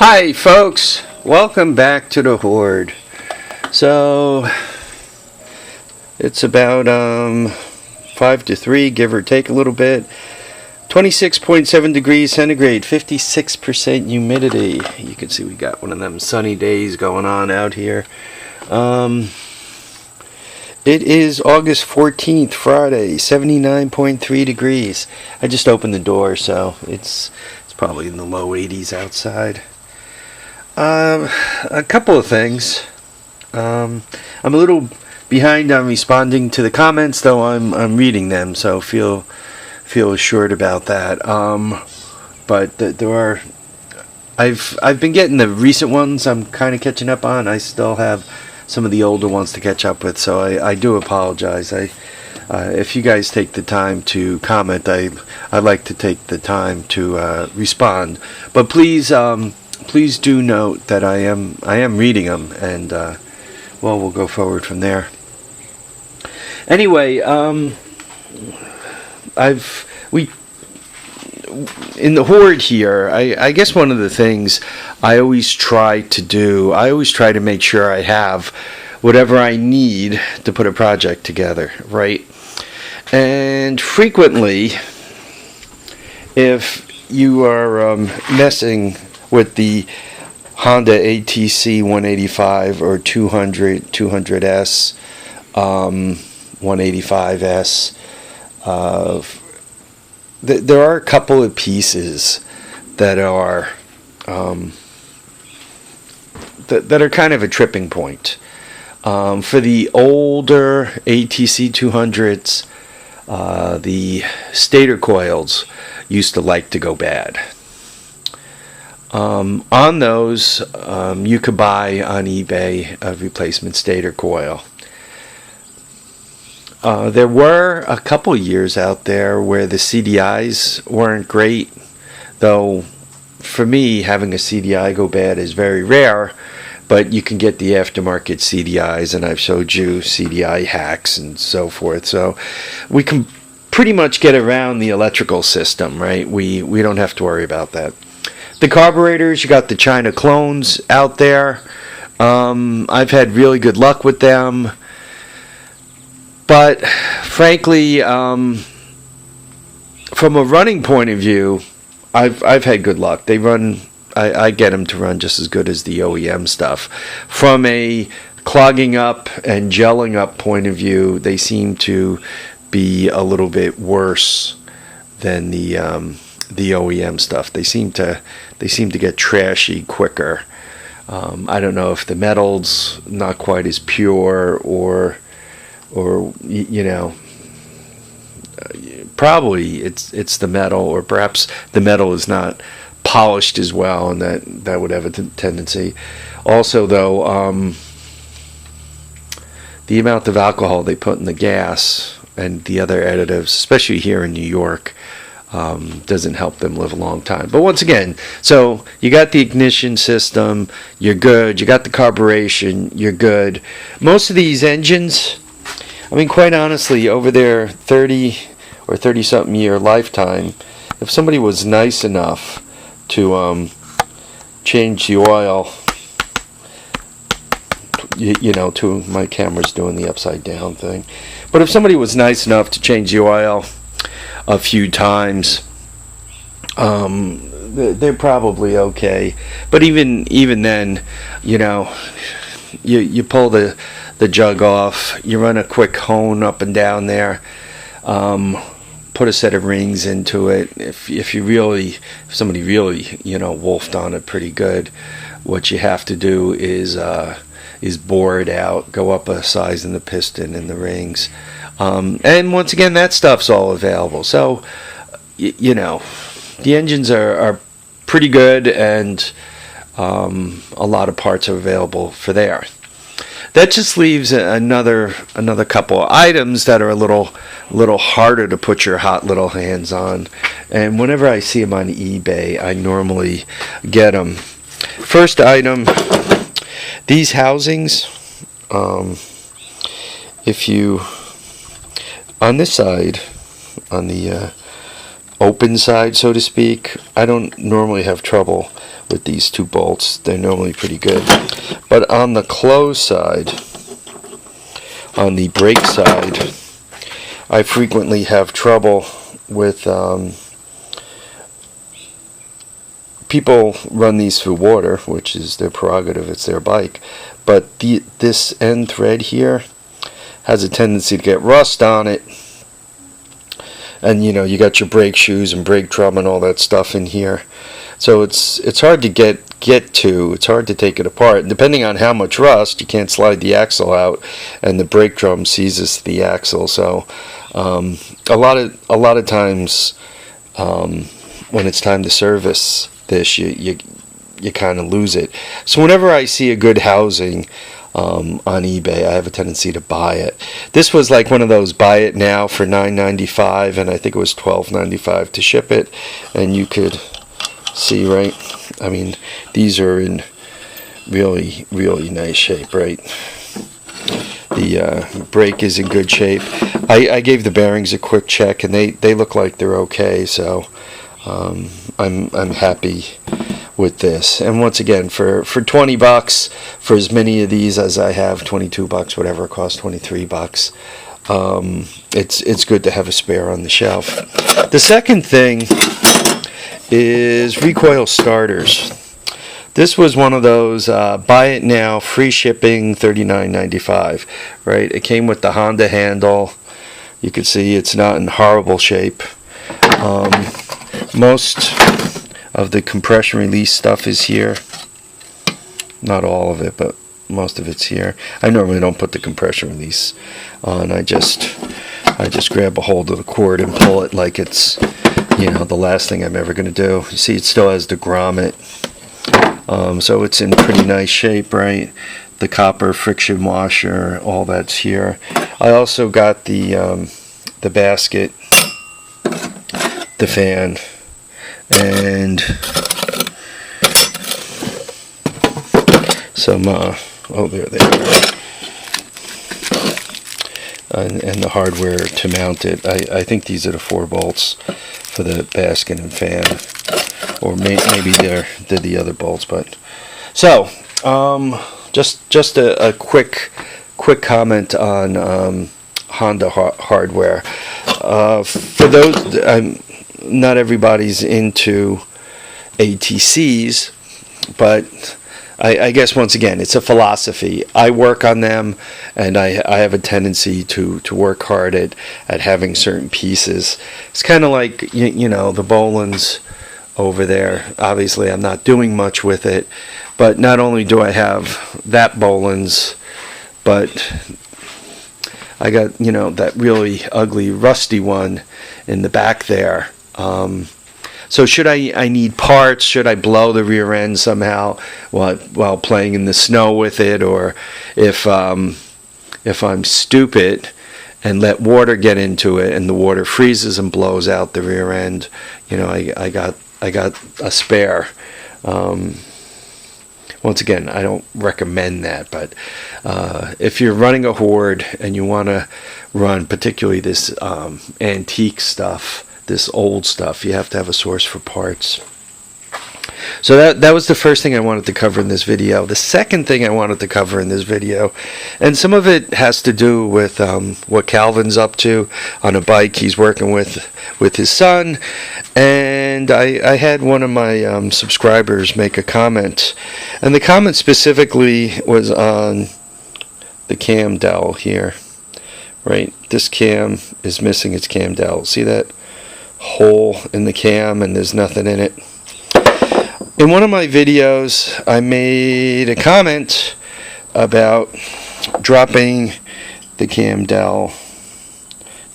Hi folks, welcome back to the Hoard. So it's about 5 to 3, give or take a little bit. 26.7 degrees centigrade, 56% humidity. You can see we got one of them sunny days going on out here. It is August 14th, Friday, 79.3 degrees. I just opened the door, so it's probably in the low 80s outside. A couple of things. I'm a little behind on responding to the comments, though I'm reading them, so feel assured about that. But there are, I've been getting the recent ones. I'm kind of catching up on. I still have some of the older ones to catch up with, so I do apologize. If you guys take the time to comment, I like to take the time to respond. But please do note that I am reading them, and well, we'll go forward from there. Anyway, in the Hoard here, I guess one of the things I always try to make sure I have whatever I need to put a project together, right? And frequently, if you are messing with the Honda ATC185 or 200S, 185S, there are a couple of pieces that are that are kind of a tripping point. For the older ATC 200s, the stator coils used to like to go bad. On those, you could buy on eBay a replacement stator coil. There were a couple years out there where the CDIs weren't great, though for me, having a CDI go bad is very rare, but you can get the aftermarket CDIs, and I've showed you CDI hacks and so forth, so we can pretty much get around the electrical system, right? We don't have to worry about that. The carburetors, you got the China clones out there. I've had really good luck with them. But frankly, from a running point of view, I've had good luck. They run, I get them to run just as good as the OEM stuff. From a clogging up and gelling up point of view, they seem to be a little bit worse than the OEM stuff. They seem to get trashy quicker. I don't know if the metal's not quite as pure, or you know, probably it's the metal, or perhaps the metal is not polished as well, and that would have a tendency. Also, though, the amount of alcohol they put in the gas and the other additives, especially here in New York, doesn't help them live a long time. But once again, so you got the ignition system, you're good. You got the carburation, you're good. Most of these engines, I mean, quite honestly, over their 30 or 30-something year lifetime, if somebody was nice enough to change the oil, you know, to my camera's doing the upside down thing, but if somebody was nice enough to change the oil a few times, they're probably okay. But even then, you know, you pull the jug off, you run a quick hone up and down there, put a set of rings into it. If somebody really, you know, wolfed on it pretty good, what you have to do is bore it out, go up a size in the piston and the rings. And once again, that stuff's all available. So, you know, the engines are pretty good, and a lot of parts are available for there. That just leaves another couple of items that are a little harder to put your hot little hands on. And whenever I see them on eBay, I normally get them. First item, these housings. If you, on this side, on the open side, so to speak, I don't normally have trouble with these two bolts. They're normally pretty good. But on the closed side, on the brake side, I frequently have trouble with people run these through water, which is their prerogative, it's their bike, but this end thread here has a tendency to get rust on it, and you know, you got your brake shoes and brake drum and all that stuff in here, so it's hard to get to. It's hard to take it apart, and depending on how much rust, you can't slide the axle out, and the brake drum seizes the axle. So a lot of times when it's time to service this, you kind of lose it. So whenever I see a good housing on eBay, I have a tendency to buy it. This was like one of those buy it now for $9.95, and I think it was $12.95 to ship it. And you could see, right, I mean, these are in really nice shape, right? The brake is in good shape. I gave the bearings a quick check, and they look like they're okay, so I'm happy with this. And once again, for $20, for as many of these as I have, $22, whatever it costs, $23, it's good to have a spare on the shelf. The second thing is Recoil starters. This was one of those buy it now, free shipping, $39.95, right? It came with the Honda handle. You can see it's not in horrible shape. Most of the compression release stuff is here. Not all of it, but most of it's here. I normally don't put the compression release on. I just grab a hold of the cord and pull it like it's, you know, the last thing I'm ever going to do. You see, it still has the grommet, so it's in pretty nice shape, right? The copper friction washer, all that's here. I also got the basket, the fan, and some oh, there they are, and the hardware to mount it. I think these are the 4 bolts for the basket and fan, or maybe they're the other bolts. But so just a quick comment on Honda hardware. For those, not everybody's into ATCs, but I guess once again, it's a philosophy. I work on them, and I have a tendency to work hard at having certain pieces. It's kind of like, you know, the Boland's over there. Obviously, I'm not doing much with it, but not only do I have that Boland's, but I got, you know, that really ugly rusty one in the back there. So should I need parts? Should I blow the rear end somehow while playing in the snow with it, or if I'm stupid and let water get into it and the water freezes and blows out the rear end, you know, I got a spare. Once again, I don't recommend that, but if you're running a hoard and you want to run particularly this antique stuff, this old stuff, you have to have a source for parts. So that was the first thing I wanted to cover in this video. The second thing I wanted to cover in this video, and some of it has to do with what Calvin's up to on a bike he's working with his son. And I had one of my subscribers make a comment, and the comment specifically was on the cam dowel here, right? This cam is missing its cam dowel. See that hole in the cam, and there's nothing in it. In one of my videos, I made a comment about dropping the cam dowel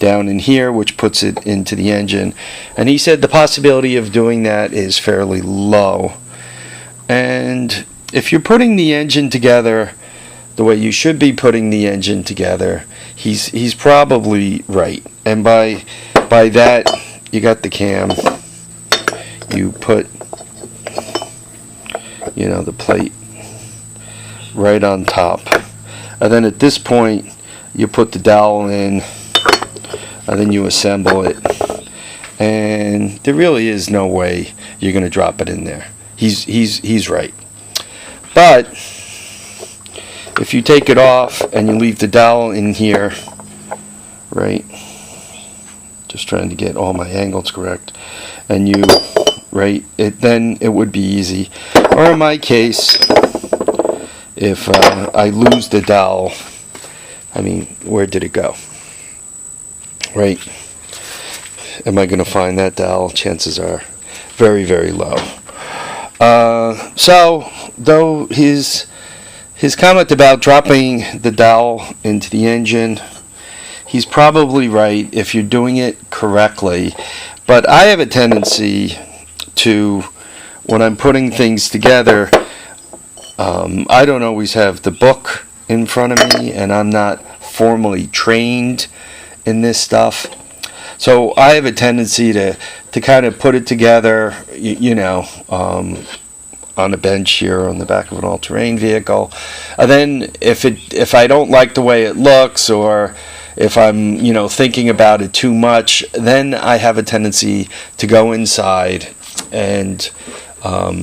down in here, which puts it into the engine, and he said the possibility of doing that is fairly low. And if you're putting the engine together the way you should be putting the engine together, he's probably right. And by that, you got the cam, you put, you know, the plate right on top, and then at this point you put the dowel in, and then you assemble it, and there really is no way you're going to drop it in there. He's right. But if you take it off and you leave the dowel in here, right, just trying to get all my angles correct, and you, right, then it would be easy. Or in my case, if I lose the dowel, I mean, where did it go? Right? Am I going to find that dowel? Chances are very, very low. So, though his comment about dropping the dowel into the engine, he's probably right if you're doing it correctly. But I have a tendency to, when I'm putting things together, I don't always have the book in front of me, and I'm not formally trained in this stuff. So I have a tendency to kind of put it together, on a bench here on the back of an all-terrain vehicle. And then if I don't like the way it looks, or if I'm thinking about it too much, then I have a tendency to go inside and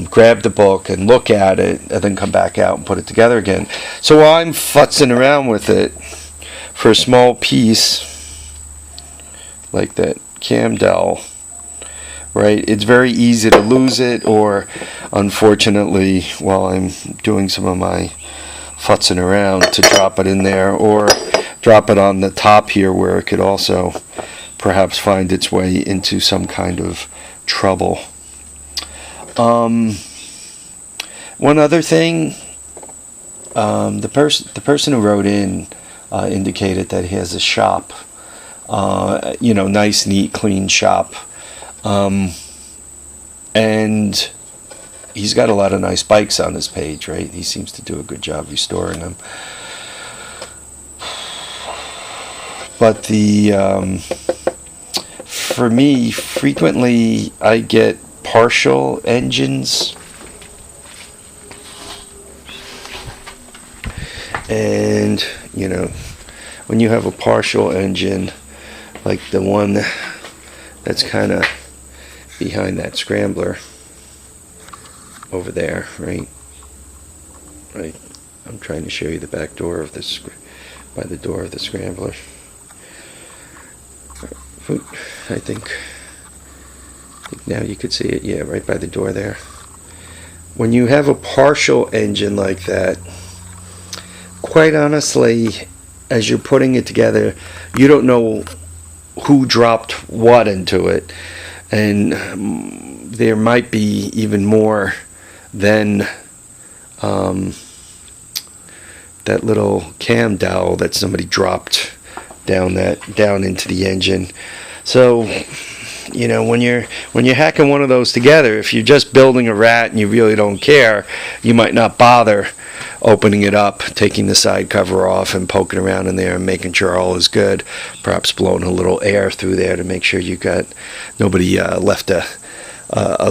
grab the book and look at it, and then come back out and put it together again. So while I'm futzing around with it for a small piece like that cam dowel, right, it's very easy to lose it, or unfortunately, while I'm doing some of my futzing around, to drop it in there, or drop it on the top here where it could also perhaps find its way into some kind of trouble. One other thing, the person who wrote in indicated that he has a shop, nice, neat, clean shop, and he's got a lot of nice bikes on his page, right? He seems to do a good job restoring them. But for me, frequently I get partial engines, and when you have a partial engine like the one that's kind of behind that scrambler over there, right, I'm trying to show you the back door of this, by the door of the scrambler. I think now you could see it, yeah, right by the door there. When you have a partial engine like that, quite honestly, as you're putting it together, you don't know who dropped what into it, and there might be even more than that little cam dowel that somebody dropped down into the engine. So when you're hacking one of those together, if you're just building a rat and you really don't care, you might not bother opening it up, taking the side cover off and poking around in there and making sure all is good, perhaps blowing a little air through there to make sure you got nobody left a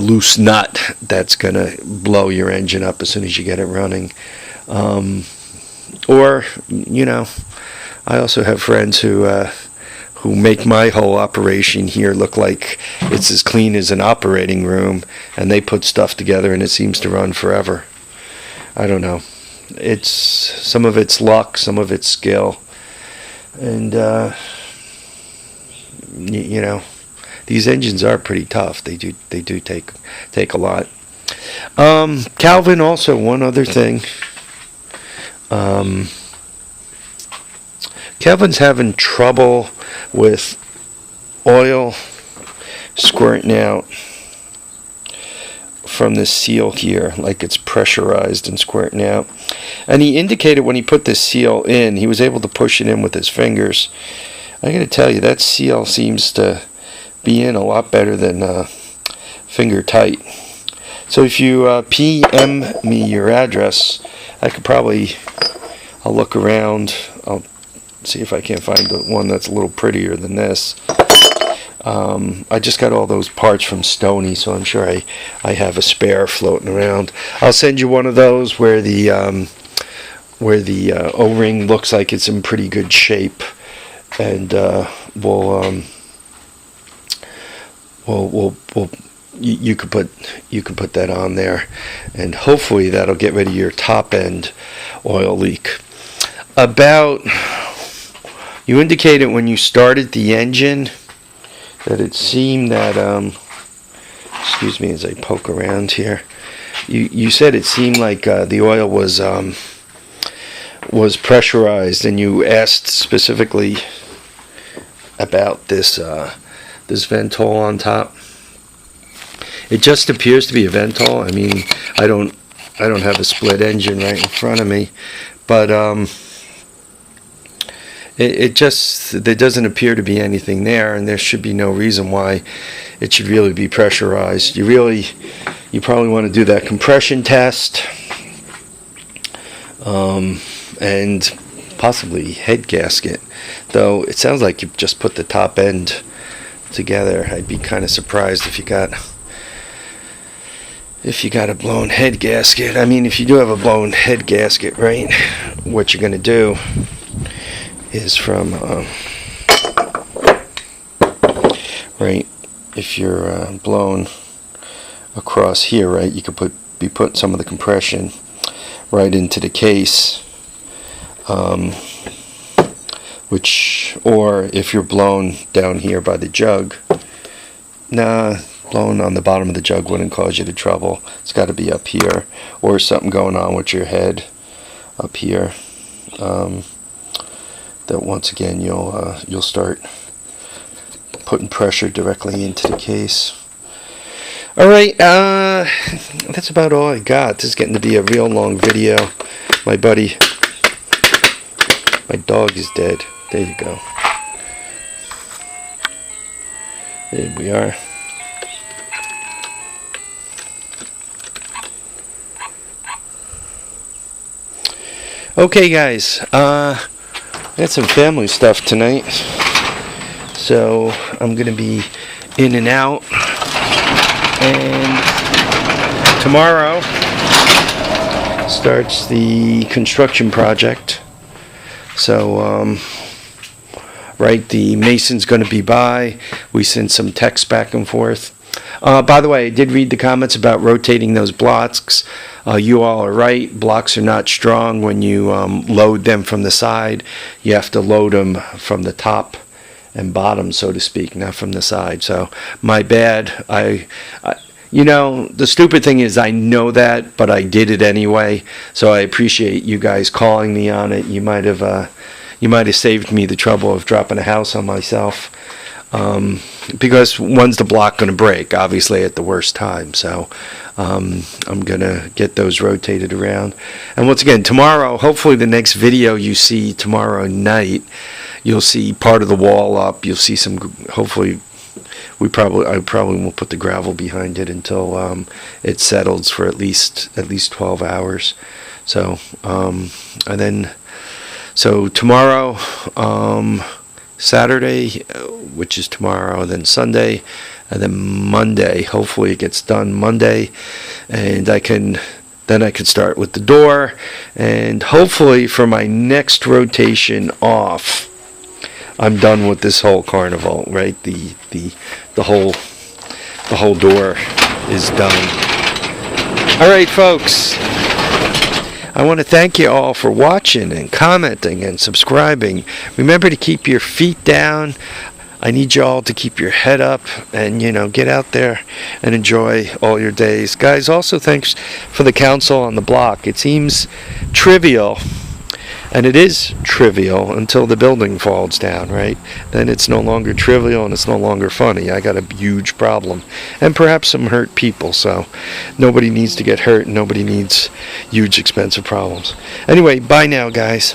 loose nut that's gonna blow your engine up as soon as you get it running. Or I also have friends who make my whole operation here look like it's as clean as an operating room, and they put stuff together and it seems to run forever. I don't know. It's some of it's luck, some of it's skill, and these engines are pretty tough. They do take a lot. Calvin, also one other thing. Kevin's having trouble with oil squirting out from this seal here, like it's pressurized and squirting out. And he indicated when he put this seal in, he was able to push it in with his fingers. I gotta tell you, that seal seems to be in a lot better than finger tight. So if you PM me your address, I'll look around. I'll see if I can't find the one that's a little prettier than this. I just got all those parts from Stoney, so I'm sure I have a spare floating around. I'll send you one of those where the O-ring looks like it's in pretty good shape, and we'll you could put that on there, and hopefully that'll get rid of your top end oil leak. You indicated when you started the engine that it seemed that excuse me as I poke around here. You said it seemed like the oil was pressurized, and you asked specifically about this vent hole on top. It just appears to be a vent hole. I mean, I don't have a split engine right in front of me, but there doesn't appear to be anything there, and there should be no reason why it should really be pressurized. You probably want to do that compression test, and possibly head gasket. Though it sounds like you just put the top end together. I'd be kind of surprised if you got a blown head gasket. I mean, if you do have a blown head gasket, right, what you're going to do is right, if you're blown across here, right, you could be putting some of the compression right into the case, or if you're blown down here by the jug, blown on the bottom of the jug wouldn't cause you the trouble. It's got to be up here, or something going on with your head up here. That once again you'll start putting pressure directly into the case. All right, that's about all I got. This is getting to be a real long video. My dog is dead. There you go. There we are. Okay, guys, I got some family stuff tonight, so I'm gonna be in and out, and tomorrow starts the construction project. So right, the mason's going to be by. We sent some texts back and forth. By the way, I did read the comments about rotating those blocks. You all are right. Blocks are not strong when you load them from the side. You have to load them from the top and bottom, so to speak, not from the side. So my bad. You know, the stupid thing is I know that, but I did it anyway. So I appreciate you guys calling me on it. You might have saved me the trouble of dropping a house on myself. Because when's the block going to break? Obviously at the worst time. So I'm going to get those rotated around. And once again, tomorrow, hopefully the next video you see tomorrow night, you'll see part of the wall up. You'll see some, hopefully, I probably will put the gravel behind it until it settles for at least 12 hours. So, and then, so tomorrow, Saturday, which is tomorrow, then Sunday, and then Monday. Hopefully it gets done Monday, and then I can start with the door, and hopefully for my next rotation off, I'm done with this whole carnival, right? The whole door is done. All right, folks. I want to thank you all for watching and commenting and subscribing. Remember to keep your feet down. I need you all to keep your head up and, get out there and enjoy all your days. Guys, also thanks for the counsel on the block. It seems trivial, and it is trivial until the building falls down, right? Then it's no longer trivial and it's no longer funny. I got a huge problem, and perhaps some hurt people, so nobody needs to get hurt and nobody needs huge expensive problems. Anyway, bye now, guys.